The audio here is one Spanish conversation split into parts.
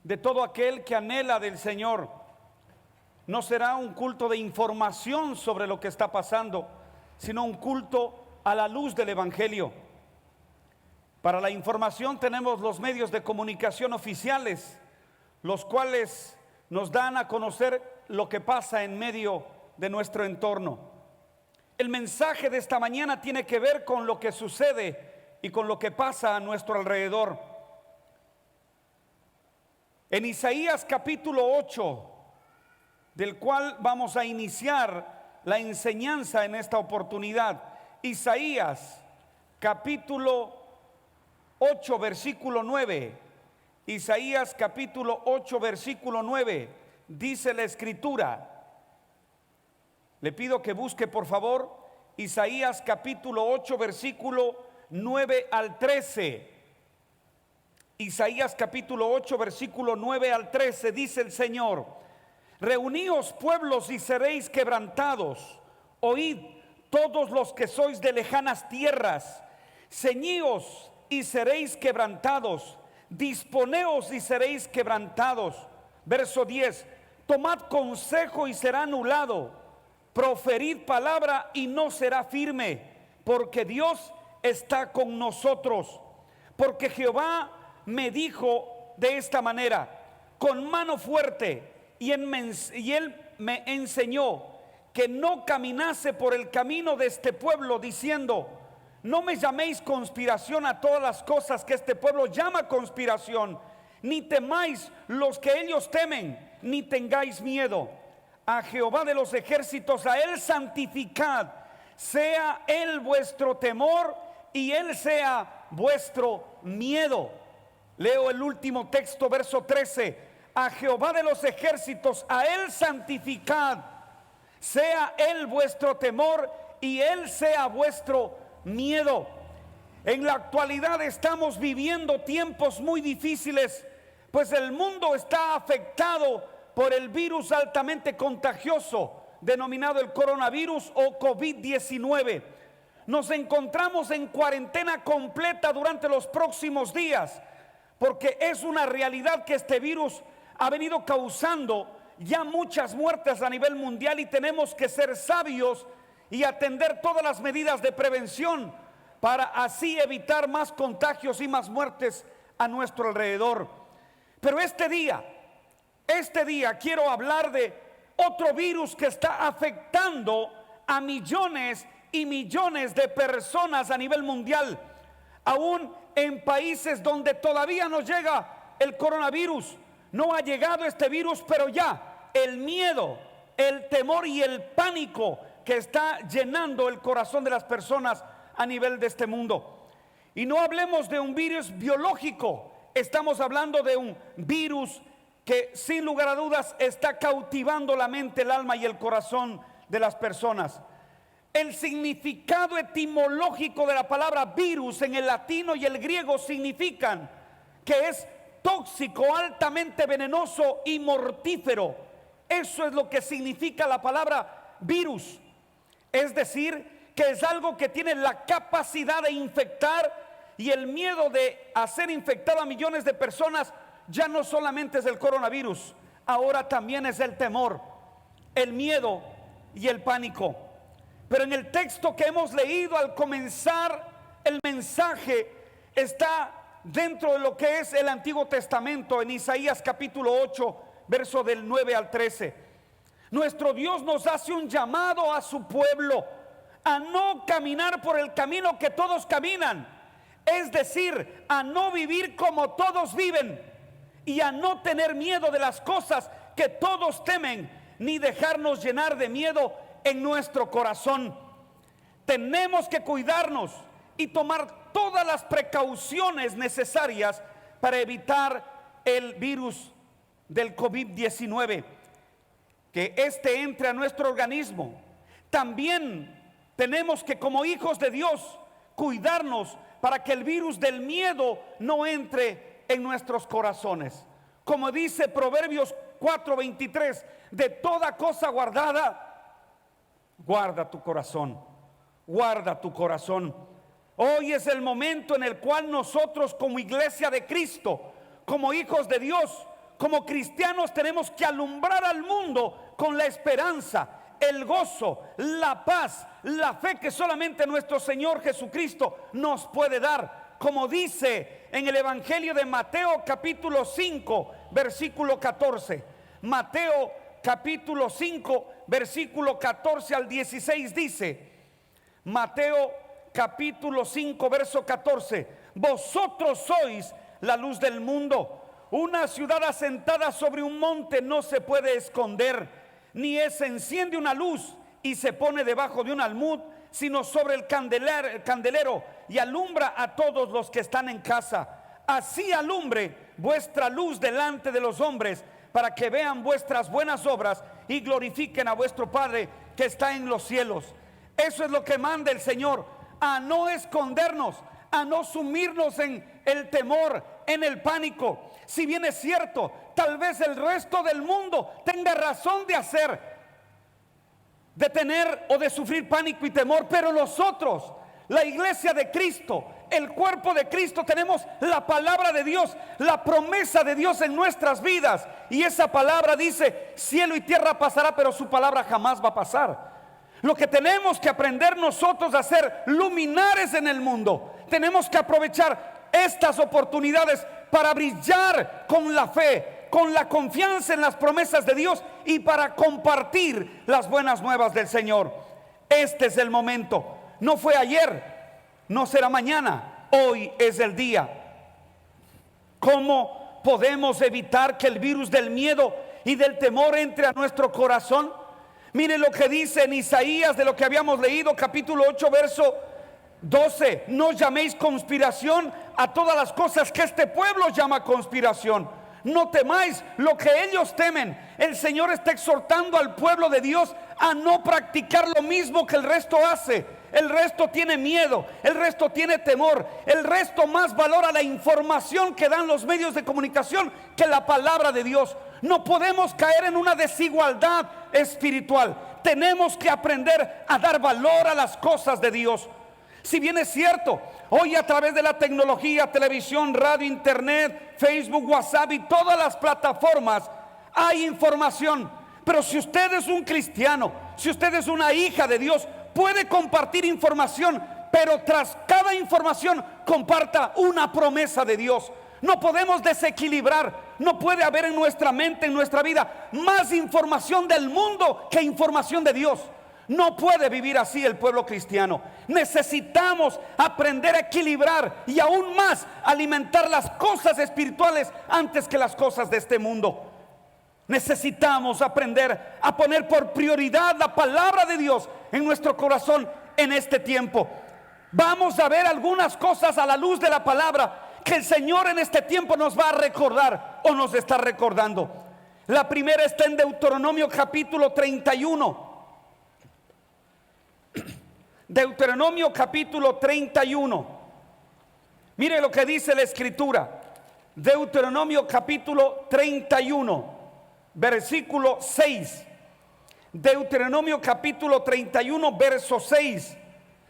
de todo aquel que anhela del Señor. No será un culto de información sobre lo que está pasando, sino un culto a la luz del Evangelio. Para la información tenemos los medios de comunicación oficiales, los cuales nos dan a conocer lo que pasa en medio de nuestro entorno. El mensaje de esta mañana tiene que ver con lo que sucede y con lo que pasa a nuestro alrededor. En Isaías capítulo 8, del cual vamos a iniciar la enseñanza en esta oportunidad. Isaías capítulo 8 versículo 9. Isaías capítulo 8 versículo 9. Dice la escritura. Le pido que busque por favor Isaías capítulo 8 versículo 9 al 13. Isaías capítulo 8 versículo 9 al 13. Dice el Señor: reuníos pueblos y seréis quebrantados, oíd todos los que sois de lejanas tierras, ceñíos y seréis quebrantados, disponeos y seréis quebrantados. Verso 10: tomad consejo y será anulado, proferid palabra y no será firme, porque Dios está con nosotros. Porque Jehová me dijo de esta manera, con mano fuerte, y él me enseñó que no caminase por el camino de este pueblo, diciendo: no me llaméis conspiración a todas las cosas que este pueblo llama conspiración, ni temáis los que ellos temen, ni tengáis miedo. A Jehová de los ejércitos, a él santificad, sea él vuestro temor y él sea vuestro miedo. Leo el último texto, verso 13: a Jehová de los ejércitos, a él santificad, sea él vuestro temor y él sea vuestro miedo. En la actualidad estamos viviendo tiempos muy difíciles, pues el mundo está afectado por el virus altamente contagioso denominado el coronavirus o COVID-19. Nos encontramos en cuarentena completa durante los próximos días, porque es una realidad que este virus ha venido causando ya muchas muertes a nivel mundial, y tenemos que ser sabios y atender todas las medidas de prevención para así evitar más contagios y más muertes a nuestro alrededor. Pero este día quiero hablar de otro virus que está afectando a millones y millones de personas a nivel mundial, aún en países donde todavía no llega el coronavirus. No ha llegado este virus, pero ya el miedo, el temor y el pánico que está llenando el corazón de las personas a nivel de este mundo. Y no hablemos de un virus biológico, estamos hablando de un virus que sin lugar a dudas está cautivando la mente, el alma y el corazón de las personas. El significado etimológico de la palabra virus en el latino y el griego significan que es tóxico, altamente venenoso y mortífero. Eso es lo que significa la palabra virus. Es decir, que es algo que tiene la capacidad de infectar, y el miedo de hacer infectado a millones de personas ya no solamente es el coronavirus, ahora también es el temor, el miedo y el pánico. Pero en el texto que hemos leído al comenzar el mensaje está dentro de lo que es el Antiguo Testamento, en Isaías capítulo 8, verso del 9 al 13. Nuestro Dios nos hace un llamado a su pueblo a no caminar por el camino que todos caminan, es decir, a no vivir como todos viven, y a no tener miedo de las cosas que todos temen, ni dejarnos llenar de miedo en nuestro corazón. Tenemos que cuidarnos y tomar todas las precauciones necesarias para evitar el virus del COVID-19, que este entre a nuestro organismo. También tenemos que, como hijos de Dios, cuidarnos para que el virus del miedo no entre en nuestros corazones. Como dice Proverbios 4:23, de toda cosa guardada, guarda tu corazón, guarda tu corazón. Hoy es el momento en el cual nosotros, como iglesia de Cristo, como hijos de Dios, como cristianos tenemos que alumbrar al mundo con la esperanza, el gozo, la paz, la fe que solamente nuestro Señor Jesucristo nos puede dar. Como dice en el Evangelio de Mateo capítulo 5 versículo 14. Mateo capítulo 5 versículo 14 al 16 dice, Mateo capítulo 5 verso 14: vosotros sois la luz del mundo. Una ciudad asentada sobre un monte no se puede esconder, ni se enciende una luz y se pone debajo de un almud, sino sobre el candelero, y alumbra a todos los que están en casa. Así alumbre vuestra luz delante de los hombres, para que vean vuestras buenas obras y glorifiquen a vuestro Padre que está en los cielos. Eso es lo que manda el Señor, a no escondernos, a no sumirnos en el temor, en el pánico. Si bien es cierto, tal vez el resto del mundo tenga razón de tener o de sufrir pánico y temor, pero nosotros, la iglesia de Cristo, el cuerpo de Cristo, tenemos la palabra de Dios, la promesa de Dios en nuestras vidas. Y esa palabra dice, cielo y tierra pasará, pero su palabra jamás va a pasar. Lo que tenemos que aprender nosotros a ser luminares en el mundo. Tenemos que aprovechar estas oportunidades para brillar con la fe, con la confianza en las promesas de Dios, y para compartir las buenas nuevas del Señor. Este es el momento. No fue ayer, no será mañana, hoy es el día. ¿Cómo podemos evitar que el virus del miedo y del temor entre a nuestro corazón? Mire lo que dice en Isaías, de lo que habíamos leído, capítulo 8 verso 12: no llaméis conspiración a todas las cosas que este pueblo llama conspiración. No temáis lo que ellos temen. El Señor está exhortando al pueblo de Dios a no practicar lo mismo que el resto hace. El resto tiene miedo, el resto tiene temor, el resto más valora la información que dan los medios de comunicación que la palabra de Dios. No podemos caer en una desigualdad espiritual. Tenemos que aprender a dar valor a las cosas de Dios. Si bien es cierto, hoy a través de la tecnología, televisión, radio, internet, Facebook, WhatsApp y todas las plataformas hay información. Pero si usted es un cristiano, si usted es una hija de Dios, puede compartir información, pero tras cada información comparta una promesa de Dios. No podemos desequilibrar. No puede haber en nuestra mente, en nuestra vida, más información del mundo que información de Dios. No puede vivir así el pueblo cristiano. Necesitamos aprender a equilibrar y aún más alimentar las cosas espirituales antes que las cosas de este mundo. Necesitamos aprender a poner por prioridad la palabra de Dios en nuestro corazón en este tiempo. Vamos a ver algunas cosas a la luz de la palabra que el Señor en este tiempo nos va a recordar o nos está recordando. La primera está en Deuteronomio capítulo 31. Deuteronomio capítulo 31. Mire lo que dice la escritura. Deuteronomio capítulo 31 versículo 6. Deuteronomio capítulo 31 verso 6.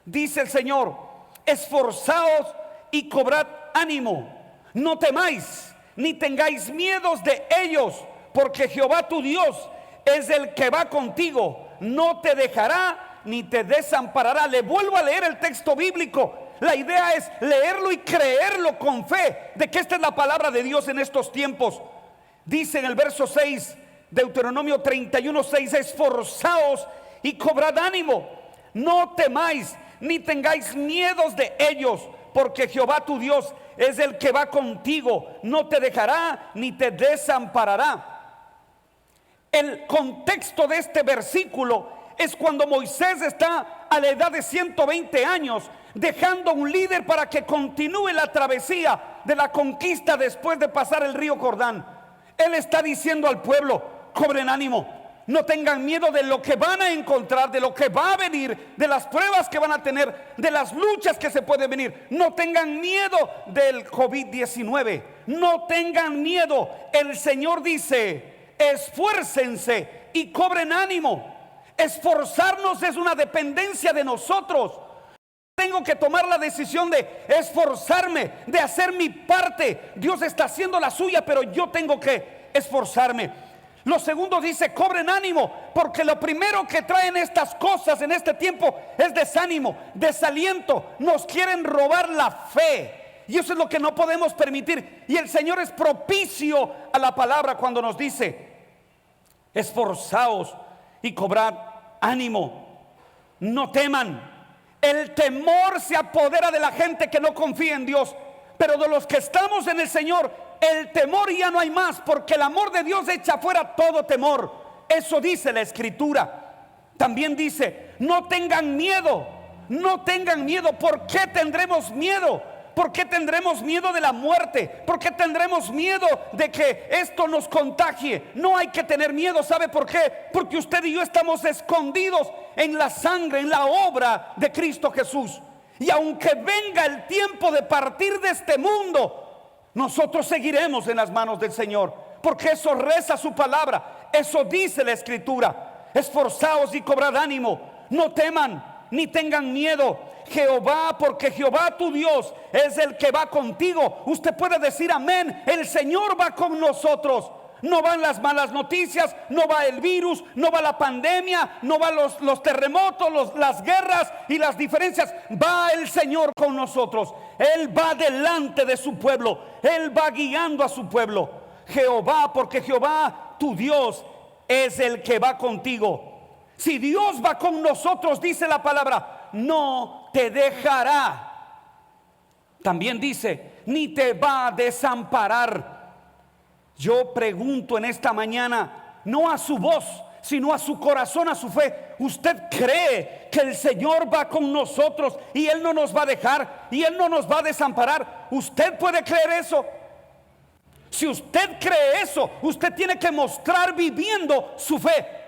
Dice el Señor: esforzaos y cobrad ánimo, no temáis ni tengáis miedos de ellos, porque Jehová tu Dios es el que va contigo, no te dejará ni te desamparará. Le vuelvo a leer el texto bíblico. La idea es leerlo y creerlo con fe de que esta es la palabra de Dios en estos tiempos. Dice en el verso 6, Deuteronomio 31, 6: esforzaos y cobrad ánimo, no temáis ni tengáis miedos de ellos, porque Jehová tu Dios es el que va contigo, no te dejará ni te desamparará. El contexto de este versículo es cuando Moisés está a la edad de 120 años, dejando un líder para que continúe la travesía de la conquista después de pasar el río Jordán. Él está diciendo al pueblo: cobren ánimo, no tengan miedo de lo que van a encontrar, de lo que va a venir, de las pruebas que van a tener, de las luchas que se pueden venir. No tengan miedo del COVID-19, no tengan miedo. El Señor dice: esfuércense y cobren ánimo. Esforzarnos es una dependencia de nosotros. tengo que tomar la decisión de esforzarme, de hacer mi parte. Dios está haciendo la suya, pero yo tengo que esforzarme. Lo segundo dice, cobren ánimo, porque lo primero que traen estas cosas en este tiempo es desánimo, desaliento. Nos quieren robar la fe, y eso es lo que no podemos permitir. Y el Señor es propicio a la palabra cuando nos dice, esforzaos y cobrad ánimo, no teman. El temor se apodera de la gente que no confía en Dios, pero de los que estamos en el Señor, el temor ya no hay más, porque el amor de Dios echa fuera todo temor. Eso dice la Escritura. También dice, no tengan miedo, no tengan miedo. ¿Por qué tendremos miedo? ¿Por qué tendremos miedo de la muerte? ¿Por qué tendremos miedo de que esto nos contagie? No hay que tener miedo. ¿Sabe por qué? Porque usted y yo estamos escondidos en la sangre, en la obra de Cristo Jesús. Y aunque venga el tiempo de partir de este mundo, nosotros seguiremos en las manos del Señor, porque eso reza su palabra, eso dice la Escritura. Esforzaos y cobrad ánimo, no teman ni tengan miedo. Jehová, porque Jehová tu Dios es el que va contigo. Usted puede decir amén, el Señor va con nosotros. No van las malas noticias, no va el virus, no va la pandemia, no van los terremotos, las guerras y las diferencias. Va el Señor con nosotros. Él va delante de su pueblo, Él va guiando a su pueblo. Jehová, porque Jehová tu Dios es el que va contigo. Si Dios va con nosotros, dice la palabra, no te dejará. También dice, ni te va a desamparar. Yo pregunto en esta mañana, no a su voz, sino a su corazón, a su fe. ¿Usted cree que el Señor va con nosotros y Él no nos va a dejar y Él no nos va a desamparar? ¿Usted puede creer eso? Si usted cree eso, usted tiene que mostrar viviendo su fe.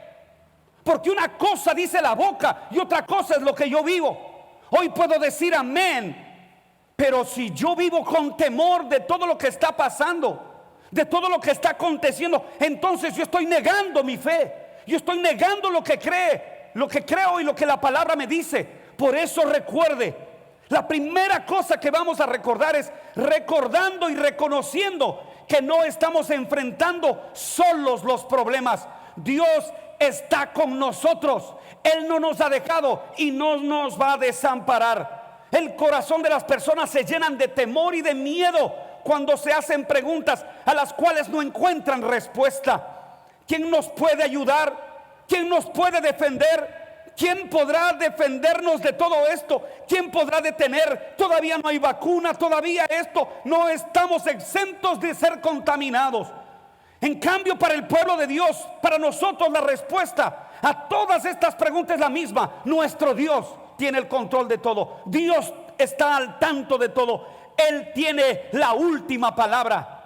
Porque una cosa dice la boca y otra cosa es lo que yo vivo. Hoy puedo decir amén, pero si yo vivo con temor de todo lo que está pasando, de todo lo que está aconteciendo, entonces yo estoy negando mi fe. Yo estoy negando lo que creo y lo que la palabra me dice. Por eso recuerde, la primera cosa que vamos a recordar es recordando y reconociendo que no estamos enfrentando solos los problemas. Dios está con nosotros. Él no nos ha dejado y no nos va a desamparar. El corazón de las personas se llenan de temor y de miedo cuando se hacen preguntas a las cuales no encuentran respuesta. ¿Quién nos puede ayudar? ¿Quién nos puede defender? ¿Quién podrá defendernos de todo esto? ¿Quién podrá detener? Todavía no hay vacuna, todavía esto, no estamos exentos de ser contaminados. En cambio, para el pueblo de Dios, para nosotros la respuesta a todas estas preguntas es la misma. Nuestro Dios tiene el control de todo. Dios está al tanto de todo. Él tiene la última palabra.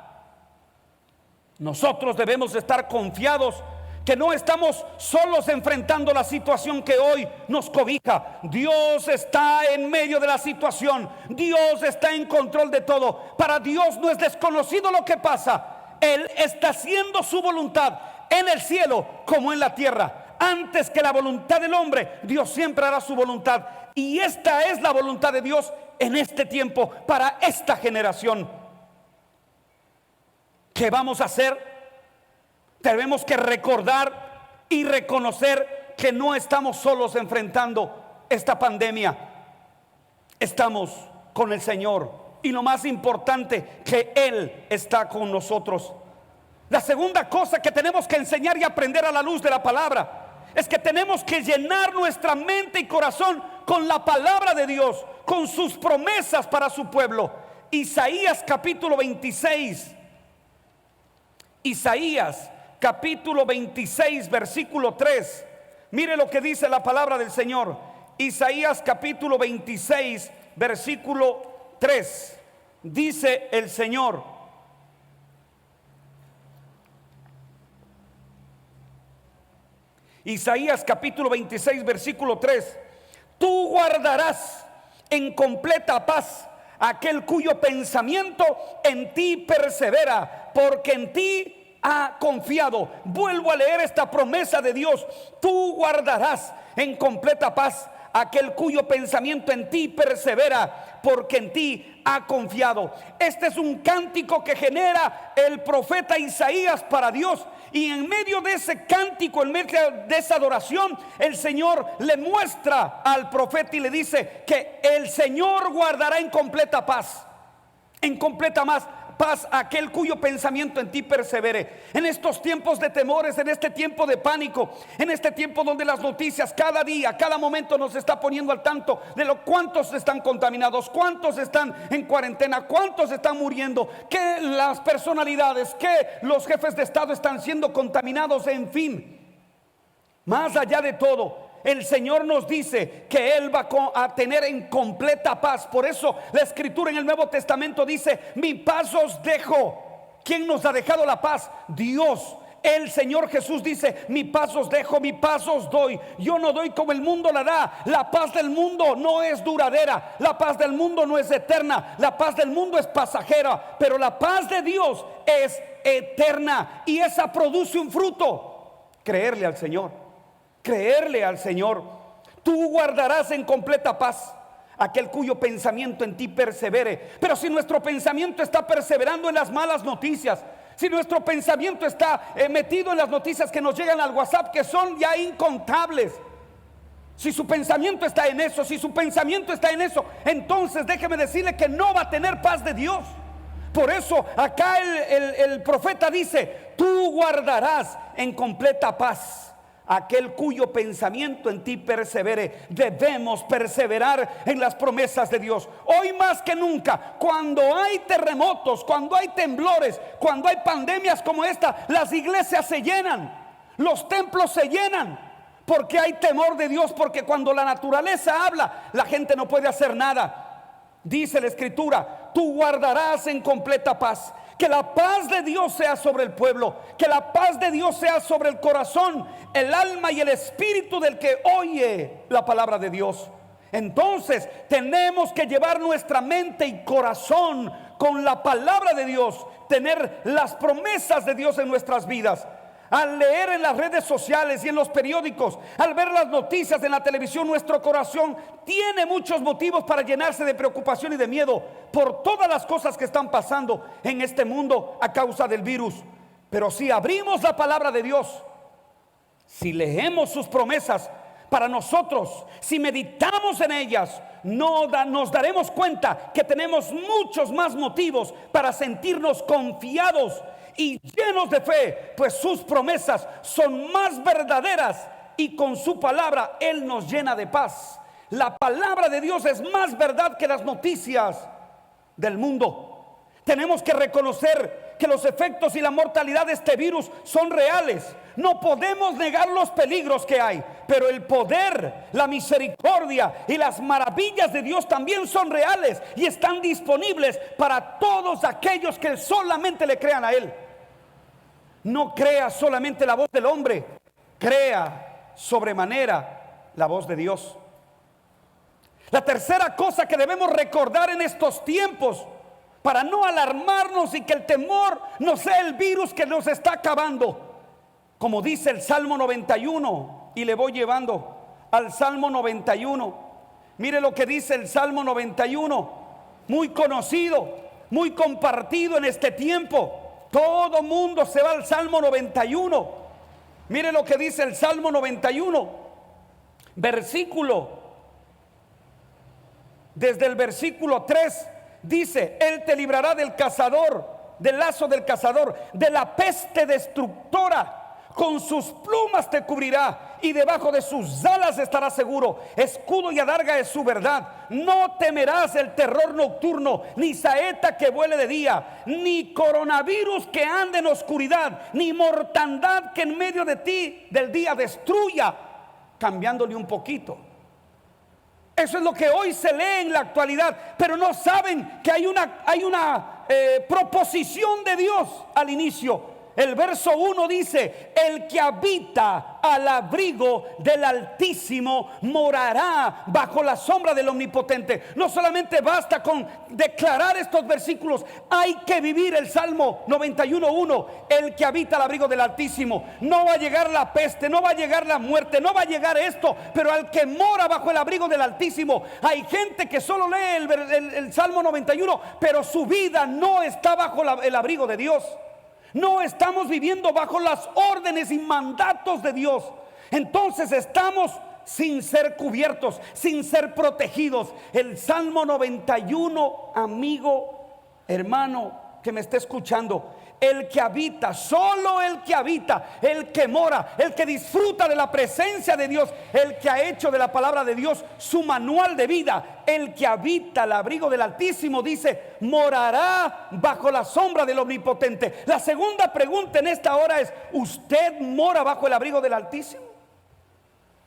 Nosotros debemos estar confiados que no estamos solos enfrentando la situación que hoy nos cobija. Dios está en medio de la situación. Dios está en control de todo. Para Dios no es desconocido lo que pasa. Él está haciendo su voluntad en el cielo como en la tierra. Antes que la voluntad del hombre, Dios siempre hará su voluntad. Y esta es la voluntad de Dios en este tiempo, para esta generación. ¿Qué vamos a hacer? Tenemos que recordar y reconocer que no estamos solos enfrentando esta pandemia. Estamos con el Señor, y lo más importante, que Él está con nosotros. La segunda cosa que tenemos que enseñar y aprender a la luz de la palabra es que tenemos que llenar nuestra mente y corazón con la palabra de Dios, con sus promesas para su pueblo. Isaías capítulo 26. Isaías capítulo 26 versículo 3. Mire lo que dice la palabra del Señor. Isaías capítulo 26 versículo 3. Dice el Señor: Isaías capítulo 26 versículo 3: tú guardarás en completa paz aquel cuyo pensamiento en ti persevera, porque en ti ha confiado. Vuelvo a leer esta promesa de Dios: tú guardarás en completa paz aquel cuyo pensamiento en ti persevera, porque en ti ha confiado. Este es un cántico que genera el profeta Isaías para Dios. Y en medio de ese cántico, en medio de esa adoración, el Señor le muestra al profeta y le dice que el Señor guardará en completa paz. En completa paz aquel cuyo pensamiento en ti persevere. En estos tiempos de temores, en este tiempo de pánico, en este tiempo donde las noticias cada día, cada momento nos está poniendo al tanto de cuántos están contaminados, cuántos están en cuarentena, cuántos están muriendo, que las personalidades, que los jefes de estado están siendo contaminados, en fin. Más allá de todo, el Señor nos dice que Él va a tener en completa paz. Por eso la Escritura en el Nuevo Testamento dice: mi paz os dejo. ¿Quién nos ha dejado la paz? Dios. El Señor Jesús dice: mi paz os dejo, mi paz os doy. Yo no doy como el mundo la da. La paz del mundo no es duradera, la paz del mundo no es eterna, la paz del mundo es pasajera, pero la paz de Dios es eterna, y esa produce un fruto: creerle al Señor. Creerle al Señor. Tú guardarás en completa paz aquel cuyo pensamiento en ti persevere. Pero si nuestro pensamiento está perseverando en las malas noticias, si nuestro pensamiento está metido en las noticias que nos llegan al WhatsApp, que son ya incontables, si su pensamiento está en eso, si su pensamiento está en eso, entonces déjeme decirle que no va a tener paz de Dios. Por eso acá el profeta dice: tú guardarás en completa paz aquel cuyo pensamiento en ti persevere. Debemos perseverar en las promesas de Dios. Hoy más que nunca, cuando hay terremotos, cuando hay temblores, cuando hay pandemias como esta, las iglesias se llenan, los templos se llenan, porque hay temor de Dios, porque cuando la naturaleza habla, la gente no puede hacer nada. Dice la Escritura: tú guardarás en completa paz. Que la paz de Dios sea sobre el pueblo, que la paz de Dios sea sobre el corazón, el alma y el espíritu del que oye la palabra de Dios. Entonces tenemos que llevar nuestra mente y corazón con la palabra de Dios, tener las promesas de Dios en nuestras vidas. Al leer en las redes sociales y en los periódicos, al ver las noticias en la televisión, nuestro corazón tiene muchos motivos para llenarse de preocupación y de miedo por todas las cosas que están pasando en este mundo a causa del virus. Pero si abrimos la palabra de Dios, si leemos sus promesas para nosotros, si meditamos en ellas, nos daremos cuenta que tenemos muchos más motivos para sentirnos confiados y llenos de fe, pues sus promesas son más verdaderas, y con su palabra Él nos llena de paz. La palabra de Dios es más verdad que las noticias del mundo. Tenemos que reconocer que los efectos y la mortalidad de este virus son reales. No podemos negar los peligros que hay, pero el poder, la misericordia y las maravillas de Dios también son reales y están disponibles para todos aquellos que solamente le crean a Él. No crea solamente la voz del hombre, crea sobremanera la voz de Dios. La tercera cosa que debemos recordar en estos tiempos, para no alarmarnos y que el temor no sea el virus que nos está acabando, como dice el Salmo 91, y le voy llevando al Salmo 91. Mire lo que dice el Salmo 91, muy conocido, muy compartido en este tiempo. Todo mundo se va al Salmo 91. Mire lo que dice el Salmo 91, desde el versículo 3, dice: Él te librará del cazador, del lazo del cazador, de la peste destructora. Con sus plumas te cubrirá y debajo de sus alas estarás seguro. Escudo y adarga es su verdad. No temerás el terror nocturno, ni saeta que vuele de día, ni coronavirus que ande en oscuridad, ni mortandad que en medio de ti del día destruya. Cambiándole un poquito, eso es lo que hoy se lee en la actualidad, pero no saben que hay una proposición de Dios al inicio. El verso 1 dice: el que habita al abrigo del Altísimo morará bajo la sombra del Omnipotente. No solamente basta con declarar estos versículos, hay que vivir el Salmo 91:1. El que habita al abrigo del Altísimo. No va a llegar la peste, no va a llegar la muerte, no va a llegar esto, pero al que mora bajo el abrigo del Altísimo. Hay gente que solo lee el Salmo 91, pero su vida no está bajo el abrigo de Dios. No estamos viviendo bajo las órdenes y mandatos de Dios. Entonces estamos sin ser cubiertos, sin ser protegidos. El Salmo 91, amigo, hermano que me está escuchando, el que habita, solo el que habita, el que mora, el que disfruta de la presencia de Dios, el que ha hecho de la palabra de Dios su manual de vida, el que habita al abrigo del Altísimo, dice, morará bajo la sombra del Omnipotente. La segunda pregunta en esta hora es: ¿usted mora bajo el abrigo del Altísimo?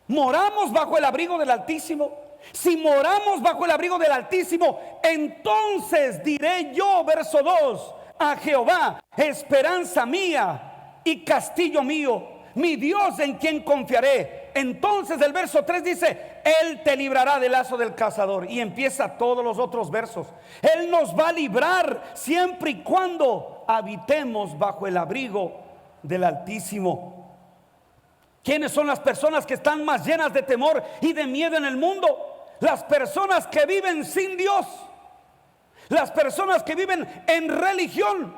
¿Moramos bajo el abrigo del Altísimo? Si moramos bajo el abrigo del Altísimo, entonces diré yo, verso 2, a Jehová, esperanza mía y castillo mío, mi Dios en quien confiaré. Entonces el verso 3 dice: Él te librará del lazo del cazador. Y empieza todos los otros versos. Él nos va a librar siempre y cuando habitemos bajo el abrigo del Altísimo. ¿Quiénes son las personas que están más llenas de temor y de miedo en el mundo? Las personas que viven sin Dios, las personas que viven en religión.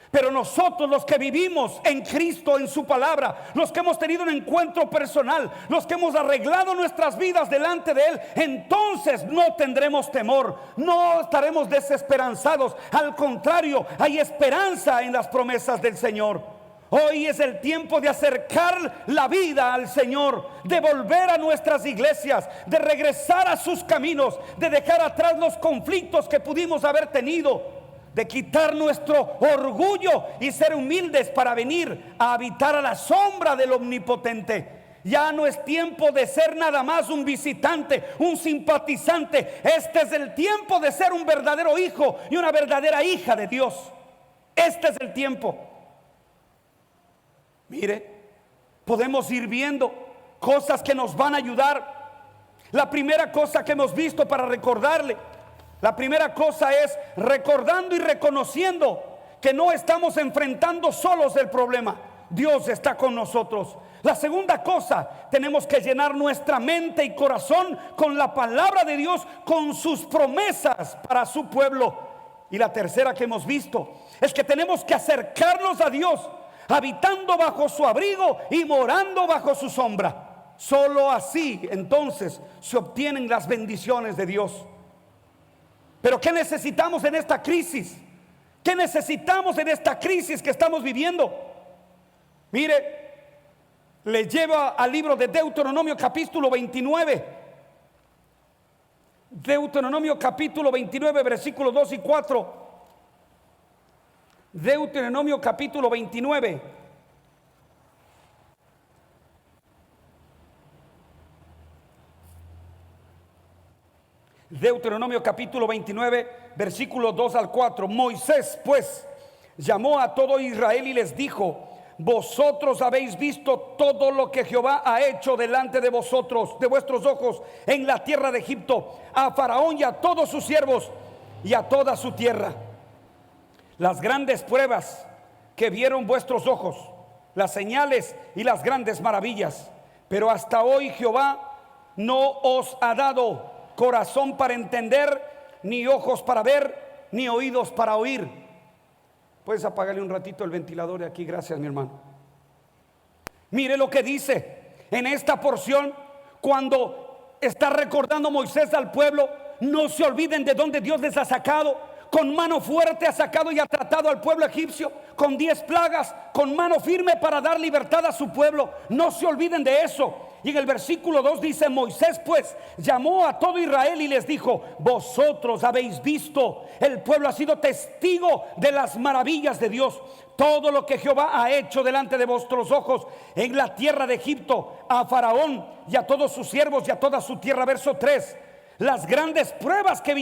Pero nosotros, los que vivimos en Cristo, en su palabra, los que hemos tenido un encuentro personal, los que hemos arreglado nuestras vidas delante de Él, entonces no tendremos temor, no estaremos desesperanzados. Al contrario, hay esperanza en las promesas del Señor. Hoy es el tiempo de acercar la vida al Señor, de volver a nuestras iglesias, de regresar a sus caminos, de dejar atrás los conflictos que pudimos haber tenido, de quitar nuestro orgullo y ser humildes para venir a habitar a la sombra del Omnipotente. Ya no es tiempo de ser nada más un visitante, un simpatizante. Este es el tiempo de ser un verdadero hijo y una verdadera hija de Dios. Este es el tiempo. Mire, podemos ir viendo cosas que nos van a ayudar. La primera cosa que hemos visto para recordarle, la primera cosa es recordando y reconociendo que no estamos enfrentando solos el problema. Dios está con nosotros. La segunda cosa, tenemos que llenar nuestra mente y corazón con la palabra de Dios, con sus promesas para su pueblo. Y la tercera que hemos visto es que tenemos que acercarnos a Dios, habitando bajo su abrigo y morando bajo su sombra. Solo así entonces se obtienen las bendiciones de Dios. Pero ¿qué necesitamos en esta crisis? ¿Qué necesitamos en esta crisis que estamos viviendo? Mire, le lleva al libro de Deuteronomio capítulo 29. Deuteronomio capítulo 29, versículos 2 y 4. Deuteronomio capítulo 29. Deuteronomio capítulo 29, versículos 2 al 4. Moisés pues llamó a todo Israel y les dijo: vosotros habéis visto todo lo que Jehová ha hecho delante de vosotros, de vuestros ojos, en la tierra de Egipto, a Faraón y a todos sus siervos y a toda su tierra. Las grandes pruebas que vieron vuestros ojos, las señales y las grandes maravillas. Pero hasta hoy Jehová no os ha dado corazón para entender, ni ojos para ver, ni oídos para oír. Puedes apagarle un ratito el ventilador de aquí, gracias mi hermano. Mire lo que dice en esta porción, cuando está recordando Moisés al pueblo: no se olviden de dónde Dios les ha sacado. Con mano fuerte ha sacado y ha tratado al pueblo egipcio, con 10 plagas, con mano firme para dar libertad a su pueblo. No se olviden de eso. Y en el versículo 2 dice: Moisés pues llamó a todo Israel y les dijo: vosotros habéis visto, el pueblo ha sido testigo de las maravillas de Dios, todo lo que Jehová ha hecho delante de vuestros ojos en la tierra de Egipto, a Faraón y a todos sus siervos y a toda su tierra. Verso 3: las grandes pruebas que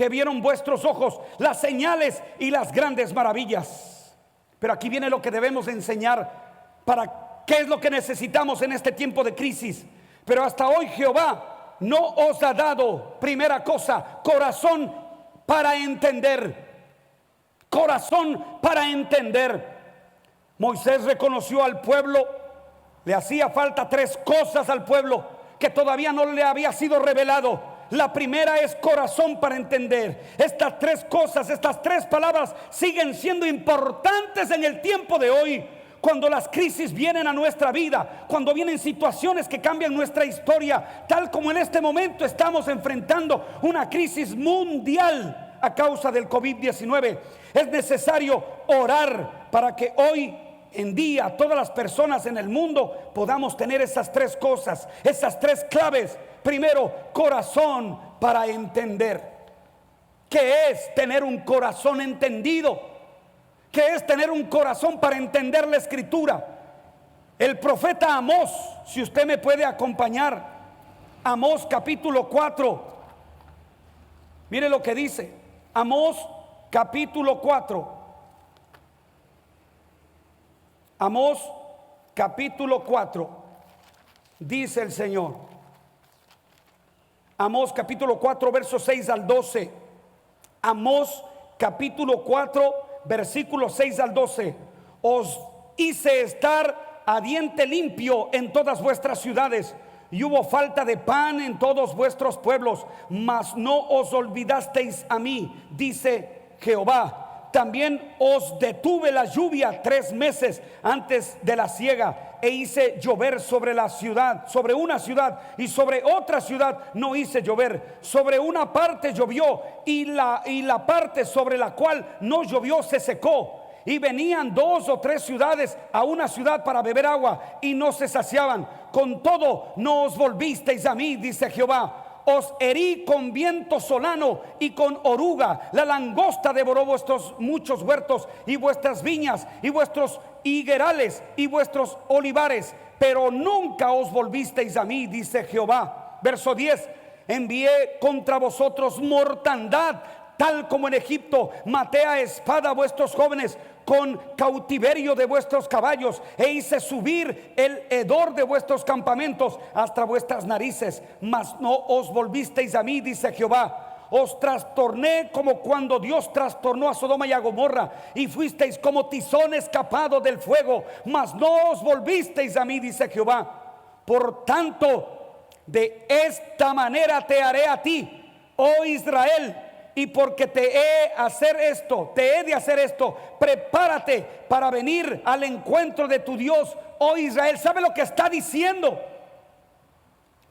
vieron vuestros ojos, las señales y las grandes maravillas. Pero aquí viene lo que debemos enseñar para qué es lo que necesitamos en este tiempo de crisis. Pero hasta hoy Jehová no os ha dado, primera cosa, corazón para entender. Corazón para entender. Moisés reconoció al pueblo, le hacía falta 3 cosas al pueblo que todavía no le había sido revelado. La primera es corazón para entender. Estas 3 cosas, estas 3 palabras siguen siendo importantes en el tiempo de hoy. Cuando las crisis vienen a nuestra vida, cuando vienen situaciones que cambian nuestra historia, tal como en este momento estamos enfrentando una crisis mundial a causa del COVID-19, es necesario orar para que hoy en día todas las personas en el mundo podamos tener esas 3 cosas, esas 3 claves. Primero, corazón para entender. ¿Qué es tener un corazón entendido? ¿Qué es tener un corazón para entender la escritura? El profeta Amós, si usted me puede acompañar, Amós capítulo 4, mire lo que dice. Amós capítulo 4. Amós capítulo 4, dice el Señor. Amós capítulo 4, versos 6 al 12. Amós capítulo 4, versículos 6 al 12. Os hice estar a diente limpio en todas vuestras ciudades, y hubo falta de pan en todos vuestros pueblos, mas no os olvidasteis a mí, dice Jehová. También os detuve la lluvia 3 meses antes de la siega, e hice llover sobre la ciudad, sobre una ciudad, y sobre otra ciudad no hice llover. Sobre una parte llovió, y la parte sobre la cual no llovió se secó. Y venían 2 o 3 ciudades a una ciudad para beber agua, y no se saciaban. Con todo no os volvisteis a mí, dice Jehová. Os herí con viento solano y con oruga. La langosta devoró vuestros muchos huertos y vuestras viñas y vuestros higuerales y vuestros olivares, pero nunca os volvisteis a mí, dice Jehová. Verso 10. Envié contra vosotros mortandad, tal como en Egipto. Maté a espada a vuestros jóvenes con cautiverio de vuestros caballos, e hice subir el hedor de vuestros campamentos hasta vuestras narices, mas no os volvisteis a mí, dice Jehová. Os trastorné como cuando Dios trastornó a Sodoma y a Gomorra, y fuisteis como tizón escapado del fuego, mas no os volvisteis a mí, dice Jehová. Por tanto, de esta manera te haré a ti, oh Israel, y porque te he de hacer esto, prepárate para venir al encuentro de tu Dios, oh Israel. ¿Sabe lo que está diciendo?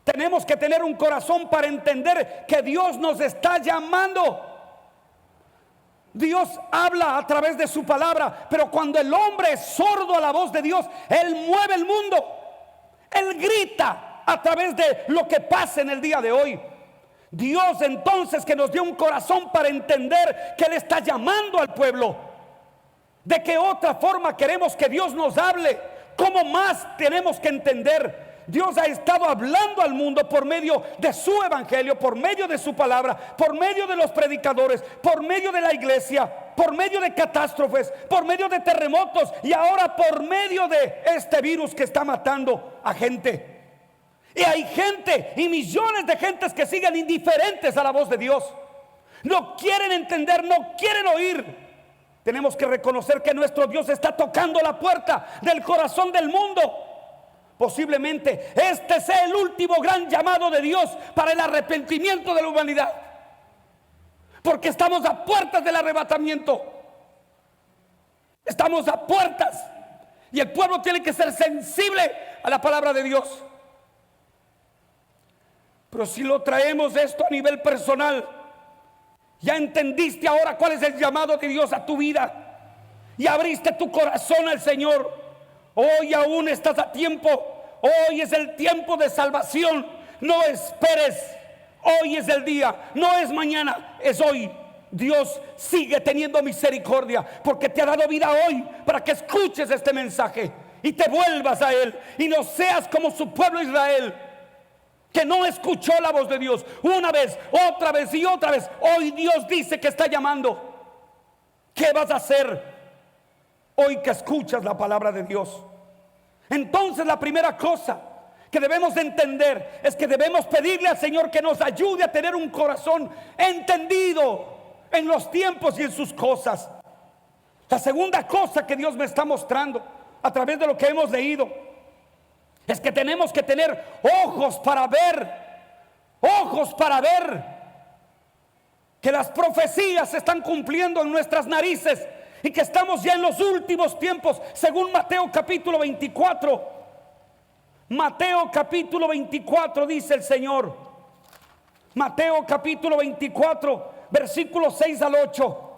Tenemos que tener un corazón para entender que Dios nos está llamando. Dios habla a través de su palabra, pero cuando el hombre es sordo a la voz de Dios, Él mueve el mundo. Él grita a través de lo que pasa en el día de hoy. Dios entonces, que nos dio un corazón para entender que Él está llamando al pueblo. ¿De qué otra forma queremos que Dios nos hable? ¿Cómo más tenemos que entender? Dios ha estado hablando al mundo por medio de su evangelio, por medio de su palabra, por medio de los predicadores, por medio de la iglesia, por medio de catástrofes, por medio de terremotos, y ahora por medio de este virus que está matando a gente. Y hay gente y millones de gentes que siguen indiferentes a la voz de Dios. No quieren entender, no quieren oír. Tenemos que reconocer que nuestro Dios está tocando la puerta del corazón del mundo. Posiblemente este sea el último gran llamado de Dios para el arrepentimiento de la humanidad, porque estamos a puertas del arrebatamiento. Estamos a puertas, y el pueblo tiene que ser sensible a la palabra de Dios. Pero si lo traemos esto a nivel personal, ya entendiste ahora cuál es el llamado de Dios a tu vida, y abriste tu corazón al Señor. Hoy aún estás a tiempo. Hoy es el tiempo de salvación. No esperes. Hoy es el día, no es mañana, es hoy. Dios sigue teniendo misericordia, porque te ha dado vida hoy para que escuches este mensaje y te vuelvas a Él, y no seas como su pueblo Israel, que no escuchó la voz de Dios una vez, otra vez y otra vez. Hoy Dios dice que está llamando. ¿Qué vas a hacer? hoy que escuchas la palabra de Dios. Entonces la primera cosa que debemos de entender es que debemos pedirle al Señor que nos ayude a tener un corazón entendido en los tiempos y en sus cosas. La segunda cosa que Dios me está mostrando a través de lo que hemos leído es que tenemos que tener ojos para ver que las profecías se están cumpliendo en nuestras narices y que estamos ya en los últimos tiempos, según Mateo capítulo 24. Mateo capítulo 24 dice el Señor. Mateo capítulo 24, versículos 6 al 8.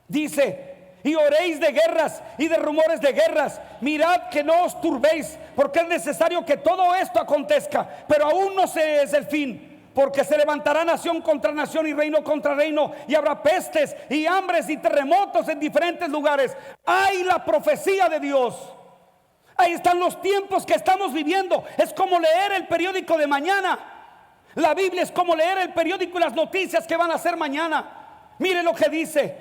Dice: y oréis de guerras y de rumores de guerras. Mirad que no os turbéis, porque es necesario que todo esto acontezca, pero aún no se es el fin. Porque se levantará nación contra nación y reino contra reino, y habrá pestes y hambres y terremotos en diferentes lugares. Hay la profecía de Dios. Ahí están los tiempos que estamos viviendo. Es como leer el periódico de mañana. La Biblia es como leer el periódico y las noticias que van a hacer mañana. Mire lo que dice: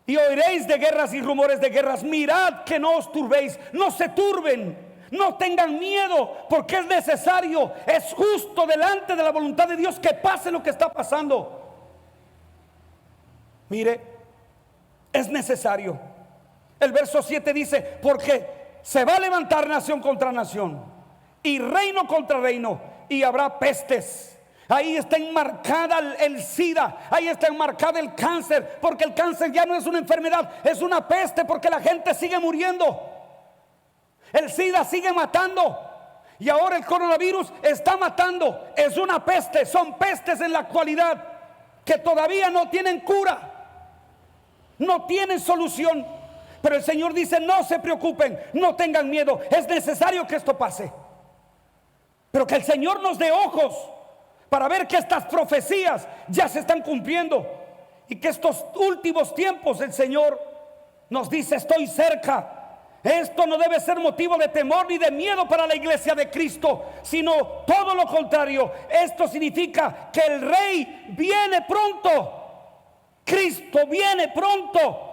y oiréis de guerras y rumores de guerras. Mirad que no os turbéis. No se turben, no tengan miedo, porque es necesario, es justo delante de la voluntad de Dios que pase lo que está pasando. Mire, es necesario. El verso 7 dice: porque se va a levantar nación contra nación y reino contra reino, y habrá pestes. Ahí está enmarcada el SIDA, ahí está enmarcada el cáncer, porque el cáncer ya no es una enfermedad, es una peste, porque la gente sigue muriendo. El SIDA sigue matando, y ahora el coronavirus está matando. Es una peste, son pestes en la actualidad que todavía no tienen cura, no tienen solución. Pero el Señor dice: no se preocupen, no tengan miedo, es necesario que esto pase. Pero que el Señor nos dé ojos para ver que estas profecías ya se están cumpliendo, y que estos últimos tiempos el Señor nos dice: estoy cerca. Esto no debe ser motivo de temor ni de miedo para la iglesia de Cristo, sino todo lo contrario. Esto significa que el Rey viene pronto, Cristo viene pronto.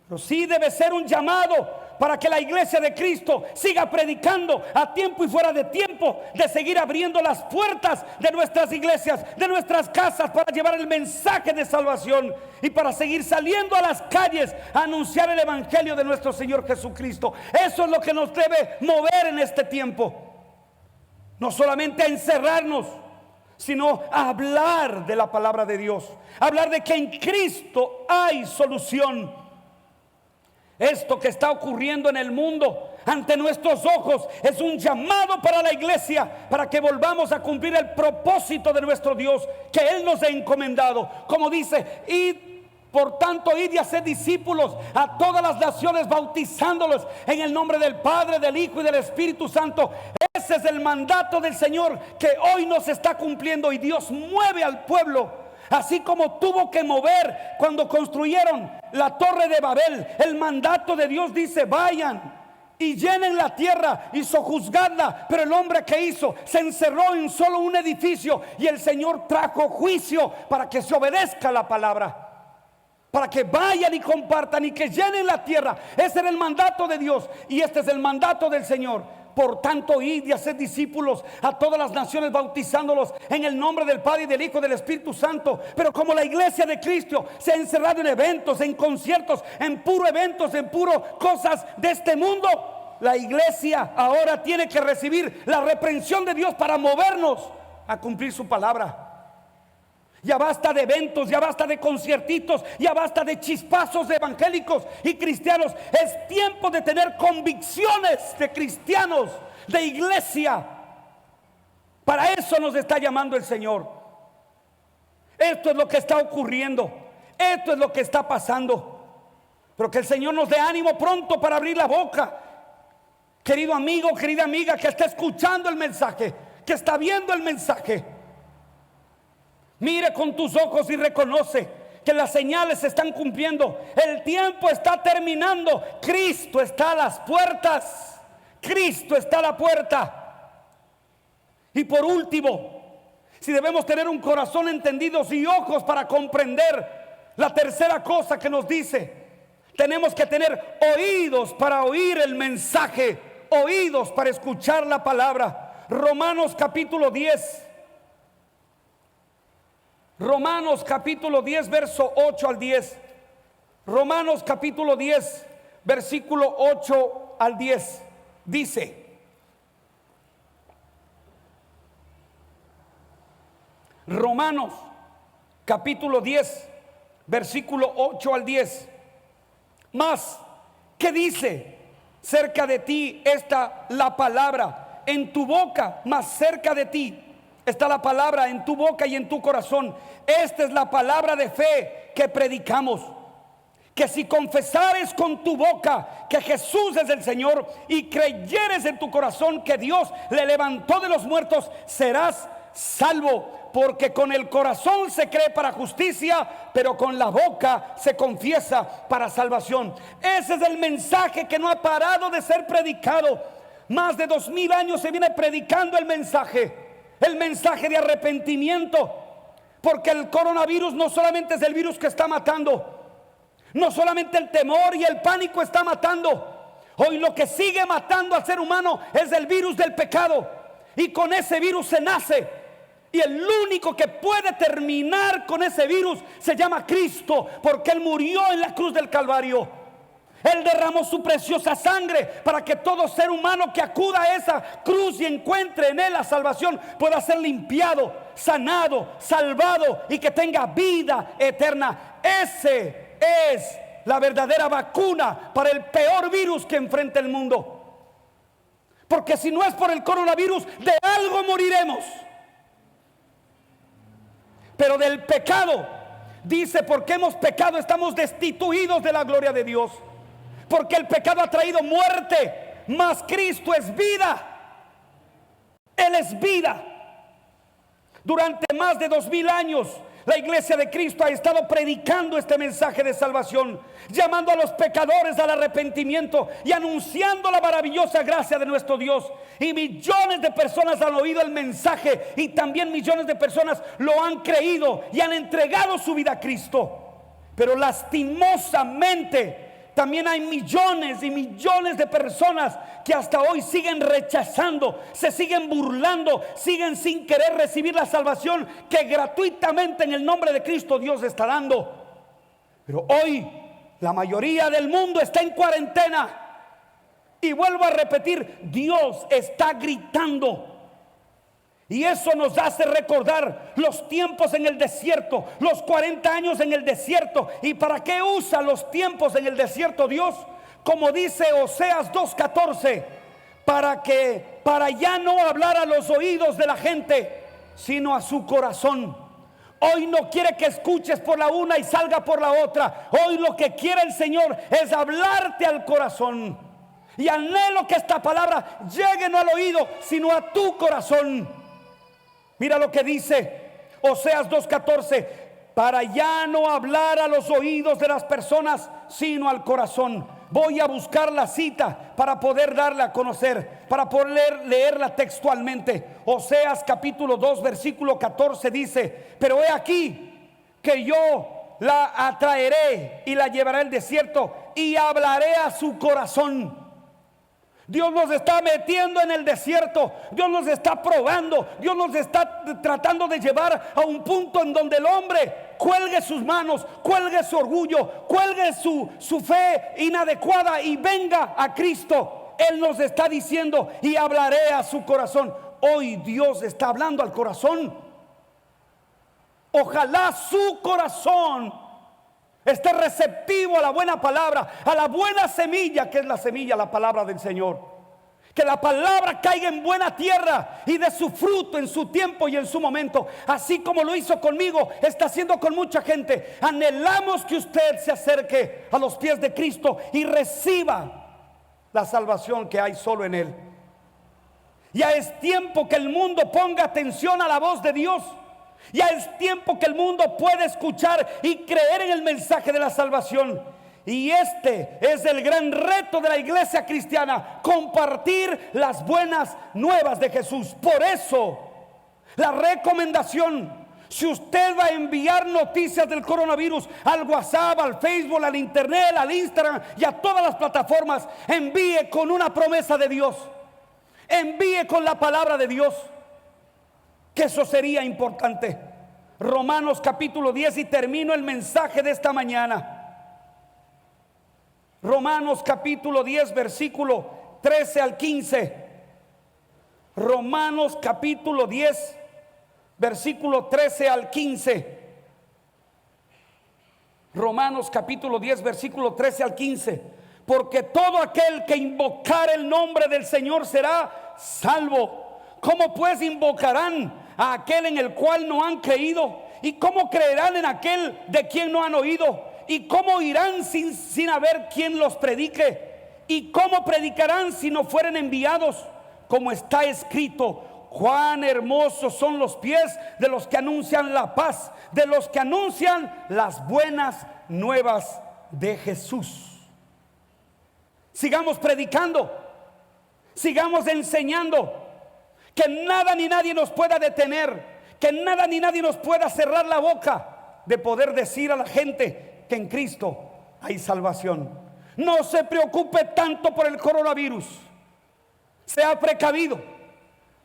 Pero sí debe ser un llamado para que la iglesia de Cristo siga predicando a tiempo y fuera de tiempo, de seguir abriendo las puertas de nuestras iglesias, de nuestras casas, para llevar el mensaje de salvación, y para seguir saliendo a las calles a anunciar el evangelio de nuestro Señor Jesucristo. Eso es lo que nos debe mover en este tiempo. No solamente a encerrarnos, sino a hablar de la palabra de Dios, hablar de que en Cristo hay solución. Esto que está ocurriendo en el mundo ante nuestros ojos es un llamado para la iglesia, para que volvamos a cumplir el propósito de nuestro Dios que Él nos ha encomendado. Como dice: id, por tanto, id y haced discípulos a todas las naciones, bautizándolos en el nombre del Padre, del Hijo y del Espíritu Santo. Ese es el mandato del Señor que hoy nos está cumpliendo, y Dios mueve al pueblo. Así como tuvo que mover cuando construyeron la torre de Babel, el mandato de Dios dice: vayan y llenen la tierra y sojuzgadla. Pero el hombre que hizo se encerró en solo un edificio, y el Señor trajo juicio para que se obedezca la palabra, para que vayan y compartan y que llenen la tierra. Ese era el mandato de Dios, y este es el mandato del Señor. Por tanto, id y haced discípulos a todas las naciones, bautizándolos en el nombre del Padre y del Hijo y del Espíritu Santo. Pero como la iglesia de Cristo se ha encerrado en eventos, en conciertos, en puro eventos, en puro cosas de este mundo, la iglesia ahora tiene que recibir la reprensión de Dios para movernos a cumplir su palabra. Ya basta de eventos, ya basta de conciertitos, ya basta de chispazos evangélicos y cristianos. Es tiempo de tener convicciones de cristianos, de iglesia. Para eso nos está llamando el Señor. Esto es lo que está ocurriendo, esto es lo que está pasando. Pero que el Señor nos dé ánimo pronto para abrir la boca. Querido amigo, querida amiga, que está escuchando el mensaje, que está viendo el mensaje, mire con tus ojos y reconoce que las señales se están cumpliendo. El tiempo está terminando. Cristo está a las puertas. Cristo está a la puerta. Y por último, si debemos tener un corazón entendido y ojos para comprender, la tercera cosa que nos dice: Tenemos que tener oídos para oír el mensaje, oídos para escuchar la palabra. Romanos capítulo 10. Romanos capítulo 10, verso 8 al 10. Romanos capítulo 10, versículo 8 al 10. Dice: Romanos capítulo 10, versículo 8 al 10. Mas, ¿qué dice? Cerca de ti está la palabra, en tu boca, más cerca de ti está la palabra, en tu boca y en tu corazón. Esta es la palabra de fe que predicamos: que si confesares con tu boca que Jesús es el Señor y creyeres en tu corazón que Dios le levantó de los muertos, serás salvo. Porque con el corazón se cree para justicia, pero con la boca se confiesa para salvación. Ese es el mensaje que no ha parado de ser predicado. Más de 2000 años se viene predicando el mensaje de arrepentimiento. Porque el coronavirus no solamente es el virus que está matando, no solamente el temor y el pánico está matando. Hoy lo que sigue matando al ser humano es el virus del pecado. Y con ese virus se nace. Y el único que puede terminar con ese virus se llama Cristo, porque Él murió en la cruz del Calvario. Él derramó su preciosa sangre para que todo ser humano que acuda a esa cruz y encuentre en Él la salvación pueda ser limpiado, sanado, salvado y que tenga vida eterna. Ese es la verdadera vacuna para el peor virus que enfrenta el mundo. Porque si no es por el coronavirus, de algo moriremos. Pero del pecado, dice, porque hemos pecado estamos destituidos de la gloria de Dios. Porque el pecado ha traído muerte, mas Cristo es vida. Él es vida. Durante más de 2000 años la iglesia de Cristo ha estado predicando este mensaje de salvación, llamando a los pecadores al arrepentimiento y anunciando la maravillosa gracia de nuestro Dios. Y millones de personas han oído el mensaje y también millones de personas lo han creído y han entregado su vida a Cristo. Pero lastimosamente también hay millones y millones de personas que hasta hoy siguen rechazando, se siguen burlando, siguen sin querer recibir la salvación que gratuitamente en el nombre de Cristo Dios está dando. Pero hoy la mayoría del mundo está en cuarentena. Y vuelvo a repetir, Dios está gritando. Y eso nos hace recordar los tiempos en el desierto, los 40 años en el desierto. ¿Y para qué usa los tiempos en el desierto Dios? Como dice Oseas 2:14, para ya no hablar a los oídos de la gente, sino a su corazón. Hoy no quiere que escuches por la una y salga por la otra. Hoy lo que quiere el Señor es hablarte al corazón. Y anhelo que esta palabra llegue no al oído, sino a tu corazón. Mira lo que dice Oseas 2:14: para ya no hablar a los oídos de las personas, sino al corazón. Voy a buscar la cita para poder darla a conocer, para poder leerla textualmente. Oseas capítulo 2 versículo 14 dice: pero he aquí que yo la atraeré y la llevaré al desierto y hablaré a su corazón. Dios nos está metiendo en el desierto, Dios nos está probando, Dios nos está tratando de llevar a un punto en donde el hombre cuelgue sus manos, cuelgue su orgullo, cuelgue su fe inadecuada y venga a Cristo. Él nos está diciendo: y hablaré a su corazón. Hoy Dios está hablando al corazón. Ojalá su corazón esté receptivo a la buena palabra, a la buena semilla, que es la semilla, la palabra del Señor. Que la palabra caiga en buena tierra y dé su fruto en su tiempo y en su momento. Así como lo hizo conmigo, está haciendo con mucha gente. Anhelamos que usted se acerque a los pies de Cristo y reciba la salvación que hay solo en Él. Ya es tiempo que el mundo ponga atención a la voz de Dios. Ya es tiempo que el mundo pueda escuchar y creer en el mensaje de la salvación. Y este es el gran reto de la iglesia cristiana: compartir las buenas nuevas de Jesús. Por eso la recomendación Si usted va a enviar noticias del coronavirus al WhatsApp, al Facebook, al Internet, al Instagram y a todas las plataformas, envíe con una promesa de Dios. Envíe con la palabra de Dios, que eso sería importante. Romanos capítulo 10, y termino el mensaje de esta mañana. Romanos capítulo 10, versículo 13 al 15. Romanos capítulo 10, versículo 13 al 15. Romanos capítulo 10, versículo 13 al 15. Porque todo aquel que invocar el nombre del Señor será salvo. ¿Cómo pues invocarán a aquel en el cual no han creído? ¿Y cómo creerán en aquel de quien no han oído? ¿Y cómo irán sin haber quien los predique? ¿Y cómo predicarán si no fueren enviados? Como está escrito: cuán hermosos son los pies de los que anuncian la paz, de los que anuncian las buenas nuevas de Jesús. Sigamos predicando, sigamos enseñando, que nada ni nadie nos pueda detener, que nada ni nadie nos pueda cerrar la boca de poder decir a la gente que en Cristo hay salvación. No se preocupe tanto por el coronavirus. Sea precavido,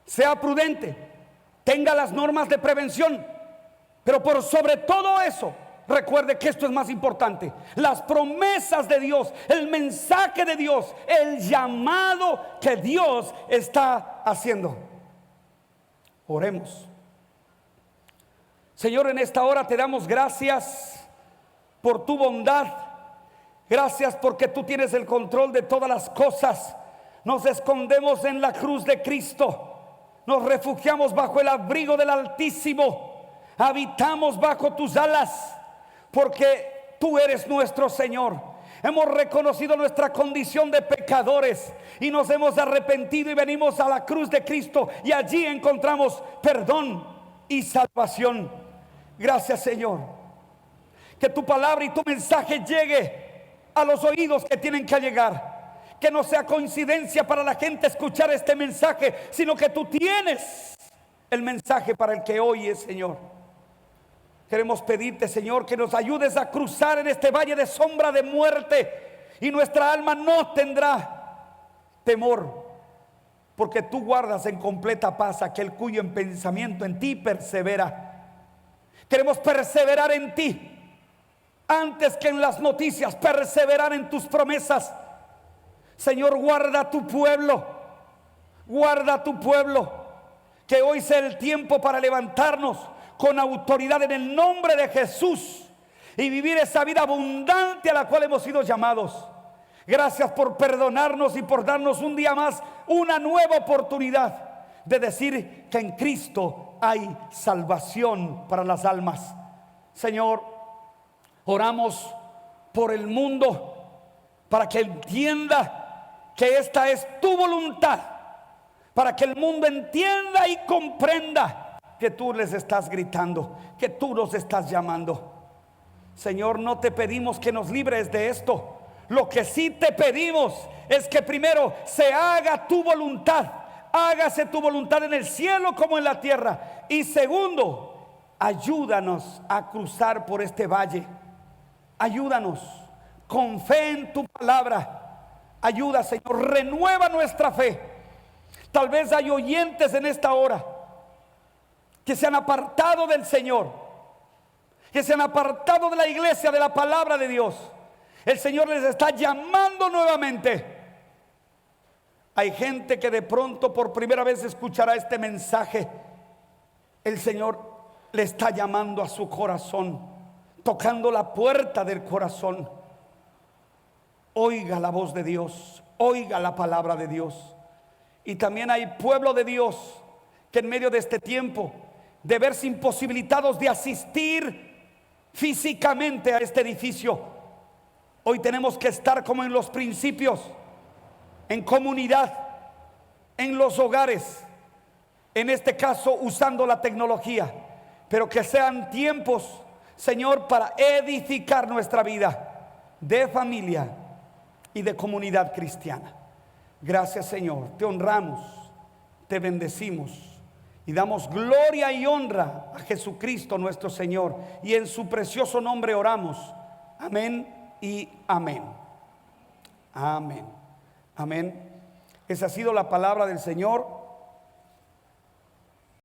sea prudente, tenga las normas de prevención, pero por sobre todo eso, recuerde que esto es más importante: las promesas de Dios, el mensaje de Dios, el llamado que Dios está haciendo. Oremos. Señor, en esta hora te damos gracias por tu bondad. Gracias porque tú tienes el control de todas las cosas. Nos escondemos en la cruz de Cristo. Nos refugiamos bajo el abrigo del Altísimo. Habitamos bajo tus alas, porque tú eres nuestro Señor. Hemos reconocido nuestra condición de pecadores y nos hemos arrepentido y venimos a la cruz de Cristo, y allí encontramos perdón y salvación. Gracias, Señor. Que tu palabra y tu mensaje llegue a los oídos que tienen que llegar. Que no sea coincidencia para la gente escuchar este mensaje, sino que tú tienes el mensaje para el que oye, Señor. Queremos pedirte, Señor, que nos ayudes a cruzar en este valle de sombra de muerte, y nuestra alma no tendrá temor, porque tú guardas en completa paz aquel cuyo pensamiento en ti persevera. Queremos perseverar en ti antes que en las noticias, perseverar en tus promesas. Señor, guarda tu pueblo, guarda tu pueblo, que hoy sea el tiempo para levantarnos con autoridad en el nombre de Jesús y vivir esa vida abundante a la cual hemos sido llamados. Gracias por perdonarnos y por darnos un día más una nueva oportunidad de decir que en Cristo hay salvación para las almas. Señor, oramos por el mundo para que entienda que esta es tu voluntad, para que el mundo entienda y comprenda que tú les estás gritando, que tú nos estás llamando. Señor, no te pedimos que nos libres de esto. Lo que sí te pedimos es que primero se haga tu voluntad. Hágase tu voluntad en el cielo como en la tierra. Y segundo, ayúdanos a cruzar por este valle. Ayúdanos con fe en tu palabra. Ayuda, Señor, renueva nuestra fe. Tal vez hay oyentes en esta hora que se han apartado del Señor, que se han apartado de la iglesia, de la palabra de Dios. El Señor les está llamando nuevamente. Hay gente que de pronto por primera vez escuchará este mensaje. El Señor le está llamando a su corazón, tocando la puerta del corazón. Oiga la voz de Dios, oiga la palabra de Dios. Y también hay pueblo de Dios que en medio de este tiempo, de verse imposibilitados de asistir físicamente a este edificio, hoy tenemos que estar como en los principios, en comunidad, en los hogares, en este caso usando la tecnología, pero que sean tiempos, Señor, para edificar nuestra vida de familia y de comunidad cristiana. Gracias, Señor, te honramos, te bendecimos Y damos gloria y honra a Jesucristo nuestro Señor. Y en su precioso nombre oramos. Amén y amén. Amén. Amén. Esa ha sido la palabra del Señor.